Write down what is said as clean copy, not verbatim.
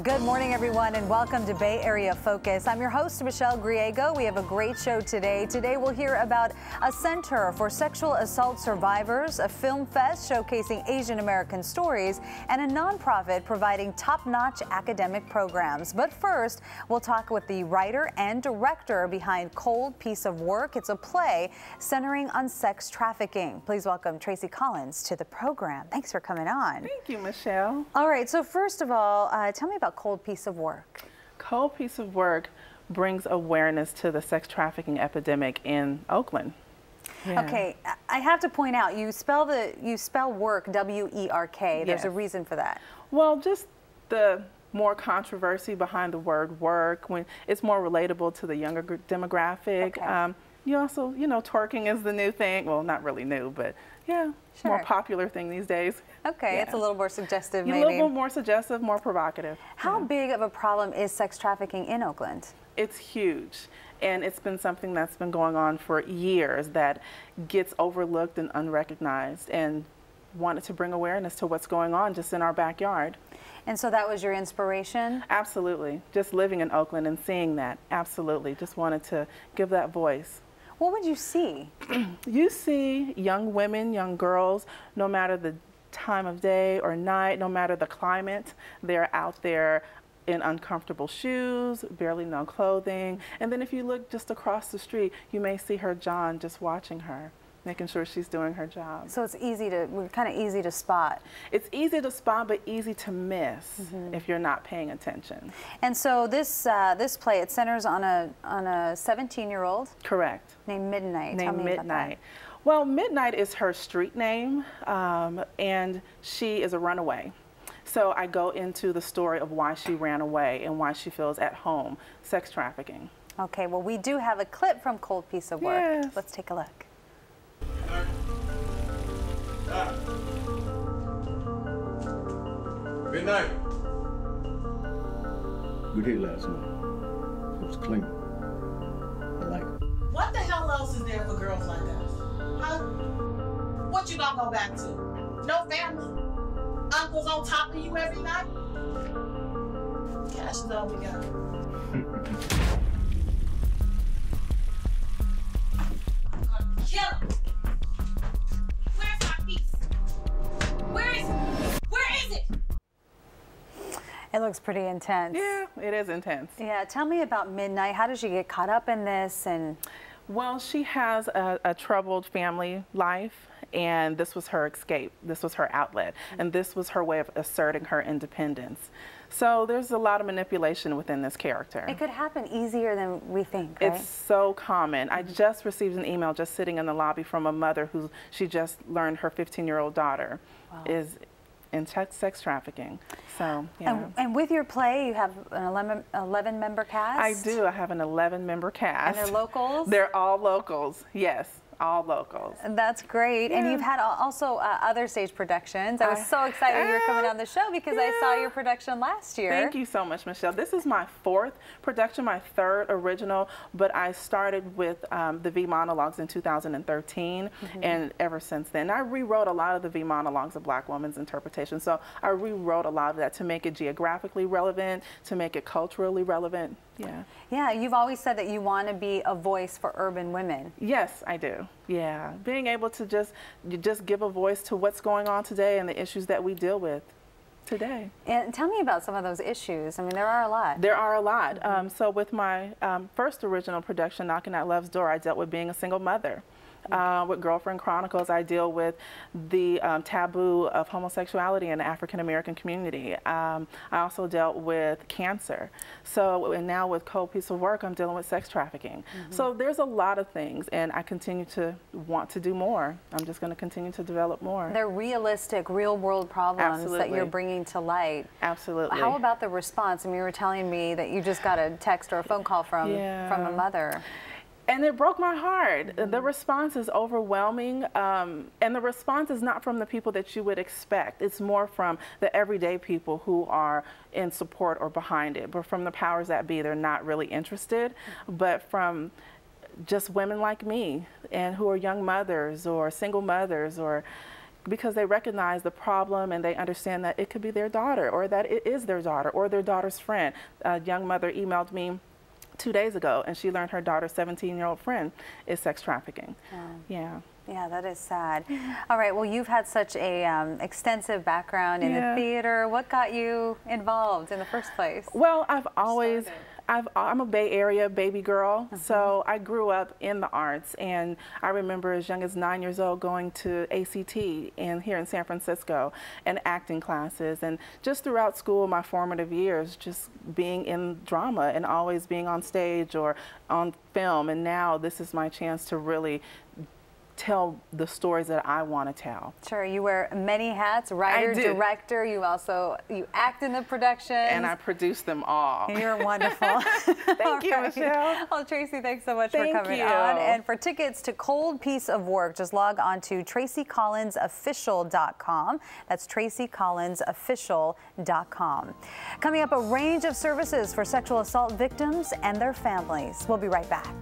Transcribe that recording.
Good morning, everyone, and welcome to Bay Area Focus. I'm your host, Michelle Griego. We have a great show today. Today, we'll hear about a center for sexual assault survivors, a film fest showcasing Asian American stories, and a nonprofit providing top-notch academic programs. But first, we'll talk with the writer and director behind Cold Piece of Work. It's a play centering on sex trafficking. Please welcome Tracie Collins to the program. Thanks for coming on. Thank you, Michelle. All right, so first of all, tell me about Cold Piece of Work. Cold Piece of Work brings awareness to the sex trafficking epidemic in Oakland. Yeah. Okay, I have to point out, you spell work, W-E-R-K. There's a reason for that. Well, just the more controversy behind the word work, when it's more relatable to the younger demographic. Okay. You also, you know, twerking is the new thing. Well, not really new, but yeah, Sure. more popular thing these days. Okay, Yeah. It's a little more suggestive, A maybe. little bit more suggestive, more provocative. How big of a problem is sex trafficking in Oakland? It's huge, and it's been something that's been going on for years that gets overlooked and unrecognized, and wanted to bring awareness to what's going on just in our backyard. And so that was your inspiration? Absolutely. Just living in Oakland and seeing that, absolutely. Just wanted to give that voice. What would you see? You see young women, young girls, no matter the time of day or night, no matter the climate, they're out there in uncomfortable shoes, barely no clothing. And then if you look just across the street, you may see her John just watching her, making sure she's doing her job. So it's kind of easy to spot. It's easy to spot, but easy to miss if you're not paying attention. And so this play, it centers on a 17-year-old. Correct. Named Midnight. Tell Named me about Midnight. that. Well, Midnight is her street name, and she is a runaway. So I go into the story of why she ran away and why she feels at home sex trafficking. Okay, well, we do have a clip from Cold Piece of Work. Yes. Let's take a look. Midnight. We did last night. It was clean. I like it. What the hell else is there for girls like us? Huh? What you gonna go back to? No family? Uncles on top of you every night? Cash is all we got. I'm gonna kill him. Where's my piece? Where is it? Where is it? It looks pretty intense. Yeah, it is intense. Yeah, tell me about Midnight. How did she get caught up in this? And Well, she has a troubled family life, and this was her escape. This was her outlet, and this was her way of asserting her independence. So there's a lot of manipulation within this character. it could happen easier than we think, right? It's so common. I just received an email just sitting in the lobby from a mother who she just learned her 15-year-old daughter is in sex trafficking. So, yeah. And with your play, you have an 11-member cast? I do. I have an 11-member cast. And they're locals? They're all locals, yes. All locals. That's great. Yeah. And you've had also other stage productions. I was so excited you were coming on the show because I saw your production last year. Thank you so much, Michelle. This is my 4th production, my 3rd original, but I started with the V monologues in 2013, and ever since then. I rewrote a lot of the V monologues of Black women's interpretation, so I rewrote a lot of that to make it geographically relevant, to make it culturally relevant. Yeah. Yeah, you've always said that you want to be a voice for urban women. Yes, I do. Yeah, being able to just give a voice to what's going on today and the issues that we deal with today. And tell me about some of those issues. I mean, there are a lot. There are a lot. So with my first original production, Knocking at Love's Door, I dealt with being a single mother. With Girlfriend Chronicles, I deal with the taboo of homosexuality in the African American community. I also dealt with cancer. So, and now with Cold Piece of Work, I'm dealing with sex trafficking. So there's a lot of things, and I continue to want to do more. I'm just going to continue to develop more. They're realistic, real-world problems that Absolutely. you're bringing to light. Absolutely. How about the response? I mean, you were telling me that you just got a text or a phone call from a mother. And it broke my heart. The response is overwhelming, and the response is not from the people that you would expect. It's more from the everyday people who are in support or behind it, but from the powers that be, they're not really interested, but from just women like me and who are young mothers or single mothers or because they recognize the problem and they understand that it could be their daughter, or that it is their daughter or their daughter's friend. A young mother emailed me 2 days ago, and she learned her daughter's 17-year-old friend is sex trafficking. Yeah. Yeah, that is sad. All right, well, you've had such a extensive background in the theater. What got you involved in the first place? Well, I'm a Bay Area baby girl, so I grew up in the arts, and I remember as young as 9 years old going to ACT here in San Francisco and acting classes, and just throughout school, my formative years, just being in drama and always being on stage or on film, and now this is my chance to really tell the stories that I want to tell. Sure, you wear many hats, writer, director, you act in the production. And I produce them all. You're wonderful. Thank you, Michelle. Well, Tracie, thanks so much for coming on. And for tickets to Cold Piece of Work, just log on to TracieCollinsOfficial.com. That's TracieCollinsOfficial.com. Coming up, a range of services for sexual assault victims and their families. We'll be right back.